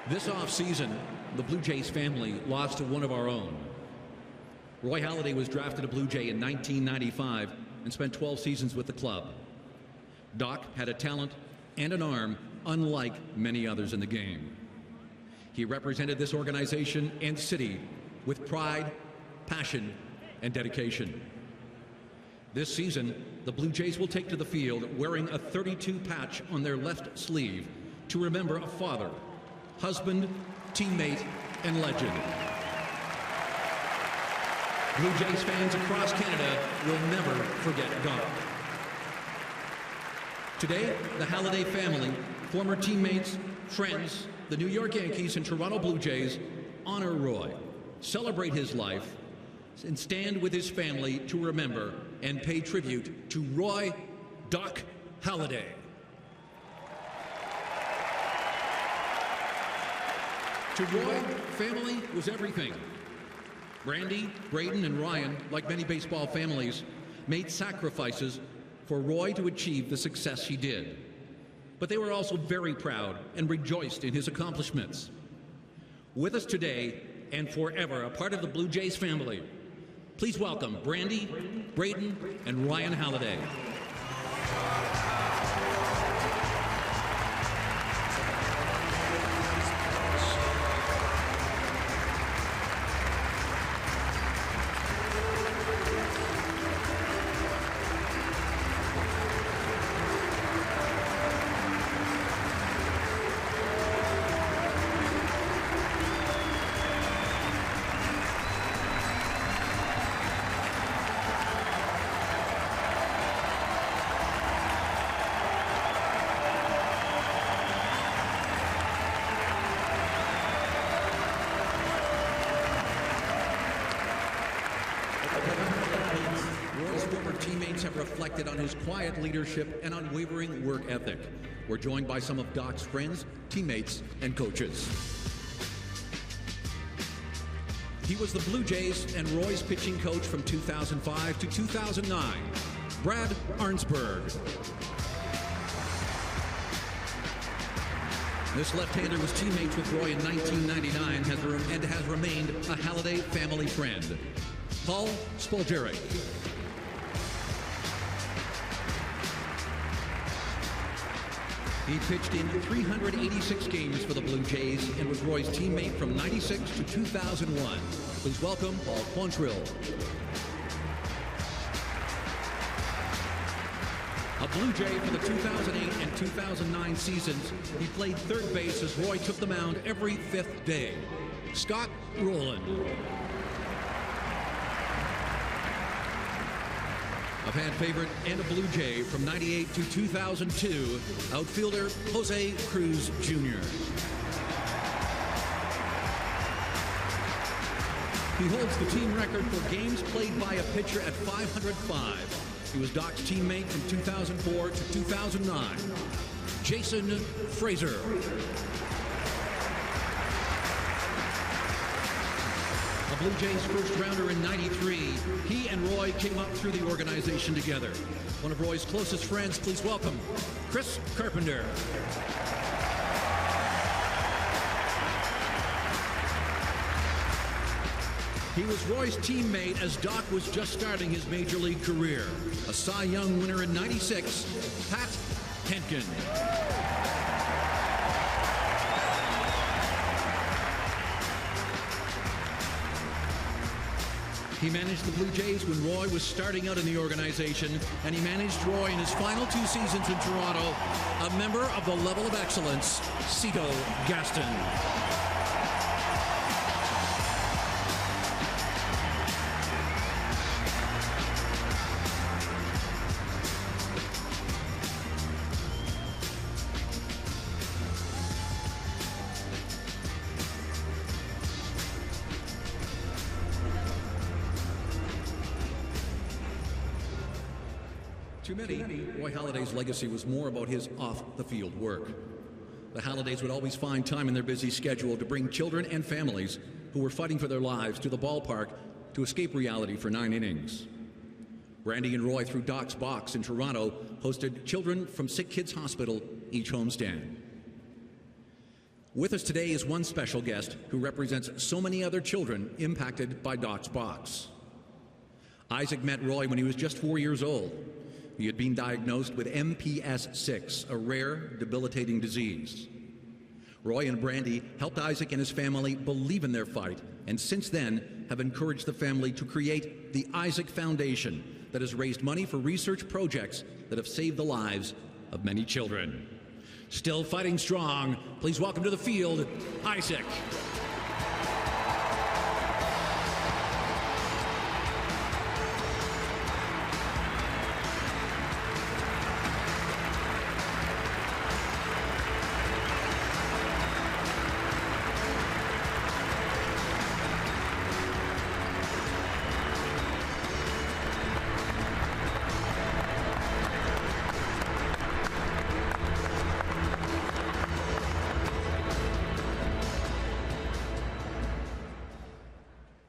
This offseason, the Blue Jays family lost to one of our own. Roy Halladay was drafted a Blue Jay in 1995 and spent 12 seasons with the club. Doc had a talent and an arm unlike many others in the game. He represented this organization and city with pride, passion, and dedication. This season, the Blue Jays will take to the field wearing a 32 patch on their left sleeve to remember a father, husband, teammate, and legend. Blue Jays fans across Canada will never forget Doc. Today, the Halladay family, former teammates, friends, the New York Yankees and Toronto Blue Jays honor Roy, celebrate his life, and stand with his family to remember and pay tribute to Roy "Doc" Halladay. To Roy, family was everything. Brandy, Braden, and Ryan, like many baseball families, made sacrifices for Roy to achieve the success he did. But they were also very proud and rejoiced in his accomplishments. With us today and forever, a part of the Blue Jays family, please welcome Brandy, Braden, and Ryan Halladay. Teammates have reflected on his quiet leadership and unwavering work ethic. We're joined by some of Doc's friends, teammates, and coaches. He was the Blue Jays and Roy's pitching coach from 2005 to 2009, Brad Arnsberg. This left-hander was teammates with Roy in 1999 and has remained a Halladay family friend, Paul Spoljaric. He pitched in 386 games for the Blue Jays and was Roy's teammate from 96 to 2001. Please welcome Paul Quantrill. A Blue Jay for the 2008 and 2009 seasons, he played third base as Roy took the mound every fifth day. Scott Rowland. A fan favorite and a Blue Jay from 98 to 2002, outfielder Jose Cruz Jr. He holds the team record for games played by a pitcher at 505. He was Doc's teammate from 2004 to 2009, Jason Fraser. A Blue Jays first rounder in '93, he and Roy came up through the organization together. One of Roy's closest friends, please welcome Chris Carpenter. He was Roy's teammate as Doc was just starting his major league career. A Cy Young winner in '96, Pat Henkin. He managed the Blue Jays when Roy was starting out in the organization, and he managed Roy in his final 2 seasons in Toronto, a member of the level of excellence, Cito Gaston. To many, Roy Halladay's legacy was more about his off-the-field work. The Halladays would always find time in their busy schedule to bring children and families who were fighting for their lives to the ballpark to escape reality for 9 innings. Brandy and Roy, through Doc's Box in Toronto, hosted children from Sick Kids Hospital each homestand. With us today is one special guest who represents so many other children impacted by Doc's box. Isaac met Roy when he was just 4 years old. He had been diagnosed with MPS 6, a rare, debilitating disease. Roy and Brandy helped Isaac and his family believe in their fight, and since then have encouraged the family to create the Isaac Foundation that has raised money for research projects that have saved the lives of many children. Still fighting strong, please welcome to the field, Isaac.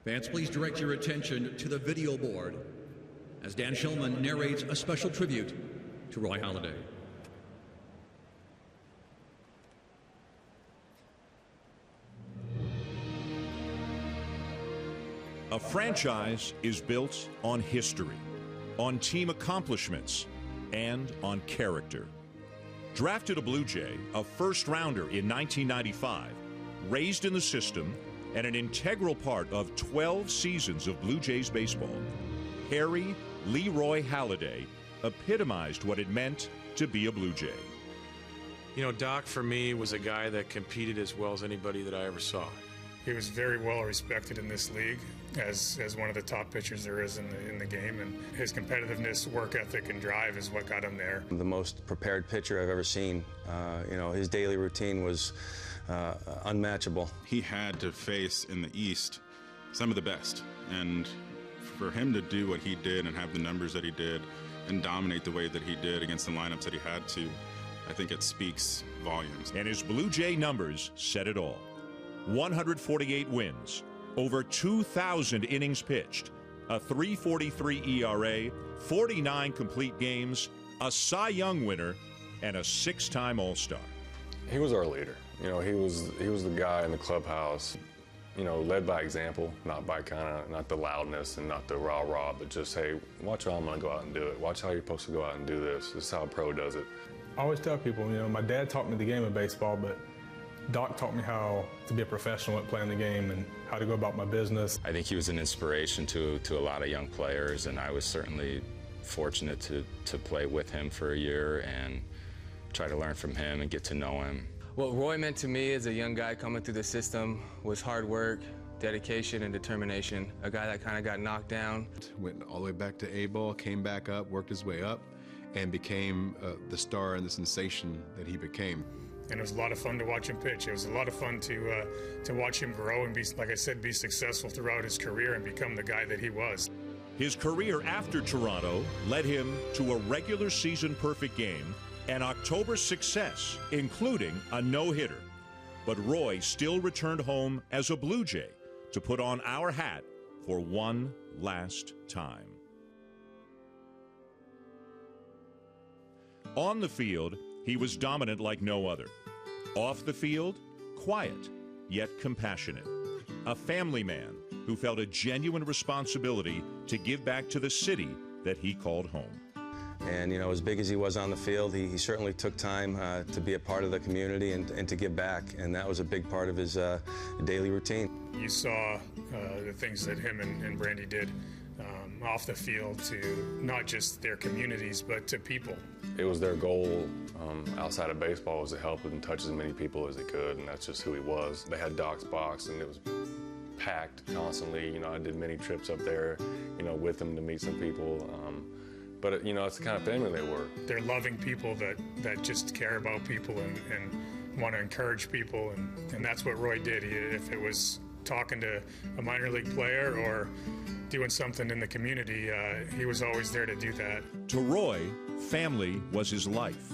Fans, please direct your attention to the video board as Dan Shulman narrates a special tribute to Roy Halladay. A franchise is built on history, on team accomplishments, and on character. Drafted a Blue Jay, a first-rounder in 1995, raised in the system, and an integral part of 12 seasons of Blue Jays baseball, Harry Leroy Halladay epitomized what it meant to be a Blue Jay. You know, Doc, for me, was a guy that competed as well as anybody that I ever saw. He was very well respected in this league as one of the top pitchers there is in the game, and his competitiveness, work ethic, and drive is what got him there. The most prepared pitcher I've ever seen. You know, his daily routine was unmatchable. He had to face in the East some of the best, and for him to do what he did and have the numbers that he did and dominate the way that he did against the lineups that he had to, I think it speaks volumes. And his Blue Jay numbers said it all. 148 wins, over 2,000 innings pitched, a 3.43 ERA, 49 complete games, a Cy Young winner, and a six-time All-Star. He was our leader. You know, he was the guy in the clubhouse, you know, led by example, not by not the loudness and not the rah-rah, but just, hey, watch how I'm going to go out and do it. Watch how you're supposed to go out and do this. This is how a pro does it. I always tell people, you know, my dad taught me the game of baseball, but Doc taught me how to be a professional at playing the game and how to go about my business. I think he was an inspiration to a lot of young players, and I was certainly fortunate to play with him for a year and try to learn from him and get to know him. What Roy meant to me as a young guy coming through the system was hard work, dedication, and determination. A guy that kind of got knocked down. Went all the way back to A-ball, came back up, worked his way up, and became the star and the sensation that he became. And it was a lot of fun to watch him pitch. It was a lot of fun to watch him grow and be, like I said, be successful throughout his career and become the guy that he was. His career after Toronto led him to a regular season perfect game and October success, including a no-hitter. But Roy still returned home as a Blue Jay to put on our hat for one last time. On the field, he was dominant like no other. Off the field, quiet, yet compassionate. A family man who felt a genuine responsibility to give back to the city that he called home. And, you know, as big as he was on the field, he certainly took time to be a part of the community and to give back, and that was a big part of his daily routine. You saw the things that him and Brandy did off the field to not just their communities, but to people. It was their goal outside of baseball was to help and touch as many people as they could, and that's just who he was. They had Doc's box, and it was packed constantly. You know, I did many trips up there, you know, with them to meet some people. But, you know, it's the kind of family they were. They're loving people that just care about people and want to encourage people, and that's what Roy did. If it was talking to a minor league player or doing something in the community, he was always there to do that. To Roy, family was his life.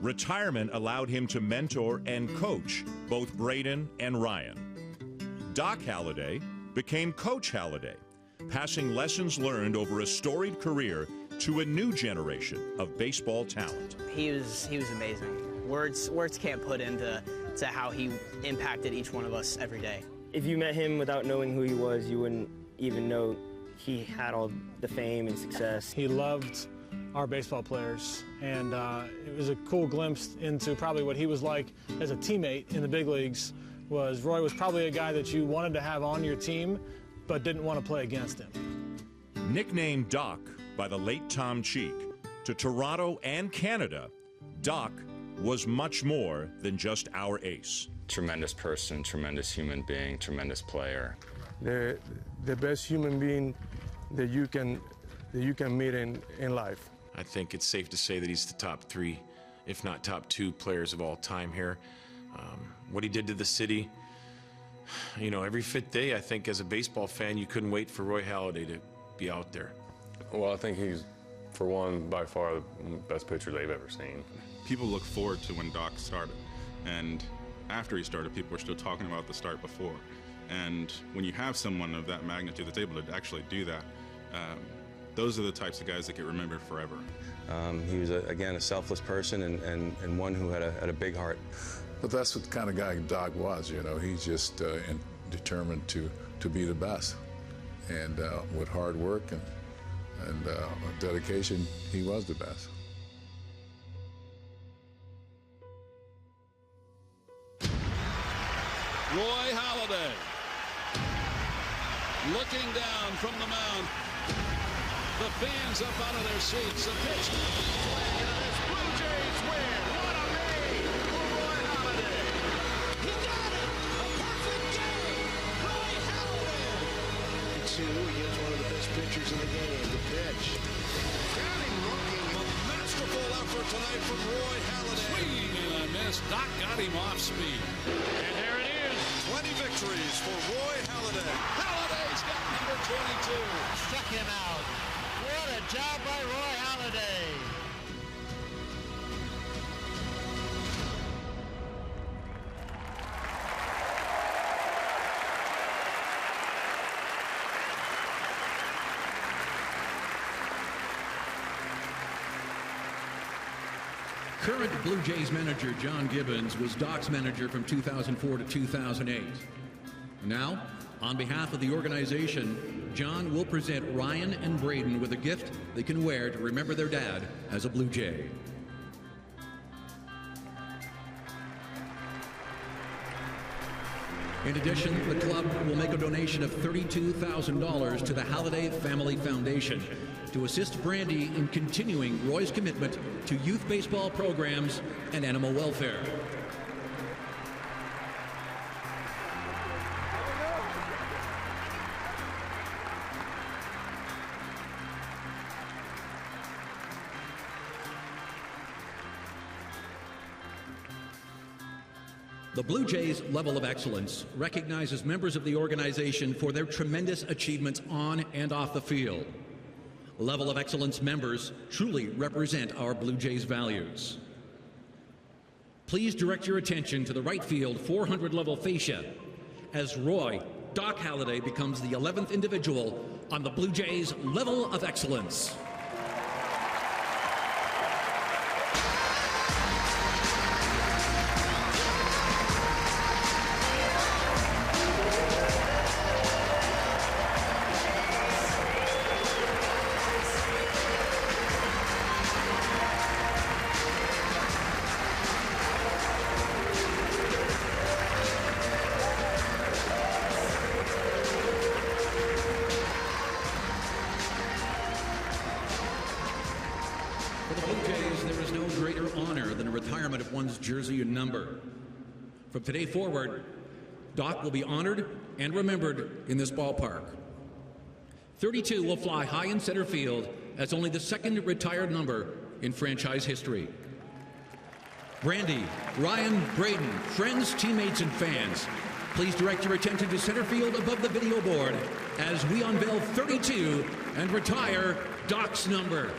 Retirement allowed him to mentor and coach both Braden and Ryan. Doc Halladay became Coach Halladay, passing lessons learned over a storied career to a new generation of baseball talent. He was amazing. Words can't put into to how he impacted each one of us every day. If you met him without knowing who he was, you wouldn't even know he had all the fame and success. He loved our baseball players, and it was a cool glimpse into probably what he was like as a teammate in the big leagues. Roy was probably a guy that you wanted to have on your team, but didn't want to play against him. Nicknamed Doc by the late Tom Cheek, to Toronto and Canada, Doc was much more than just our ace. Tremendous person, tremendous human being, tremendous player. The best human being that you can meet in life. I think it's safe to say that he's the top 3, if not top 2 players of all time here. What he did to the city, you know, every 5th day, I think as a baseball fan, you couldn't wait for Roy Halladay to be out there. Well, I think he's, for one, by far the best pitcher they've ever seen. People look forward to when Doc started, and after he started, people are still talking about the start before. And when you have someone of that magnitude that's able to actually do that, those are the types of guys that get remembered forever. He was, again, a selfless person and one who had a big heart. But that's what kind of guy Doc was, you know. He's just determined to be the best. And with hard work and dedication, he was the best. Roy Halladay looking down from the mound. The fans up out of their seats. The pitch. Blue Jays win. What a day for Roy Halladay. He got it. A perfect game. Roy Halladay. 2 against one of the best pitchers in the game. The pitch. Got him looking. A masterful effort tonight from Roy Halladay. Swing and a miss. Doc got him off speed. And there it is. 20 victories for Roy Halladay. Halladay's got number 22. Struck him out. What a job by Roy Halladay. Current Blue Jays manager John Gibbons was Doc's manager from 2004 to 2008. Now, on behalf of the organization, John will present Ryan and Braden with a gift they can wear to remember their dad as a Blue Jay. In addition, the club will make a donation of $32,000 to the Halladay Family Foundation to assist Brandy in continuing Roy's commitment to youth baseball programs and animal welfare. The Blue Jays' level of excellence recognizes members of the organization for their tremendous achievements on and off the field. Level of excellence members truly represent our Blue Jays values. Please direct your attention to the right field 400 level fascia as Roy Doc Halladay becomes the 11th individual on the Blue Jays' level of excellence. For the Blue Jays, there is no greater honor than a retirement of one's jersey and number. From today forward, Doc will be honored and remembered in this ballpark. 32 will fly high in center field as only the second retired number in franchise history. Brandy, Ryan, Braden, friends, teammates, and fans, please direct your attention to center field above the video board as we unveil 32 and retire Doc's number.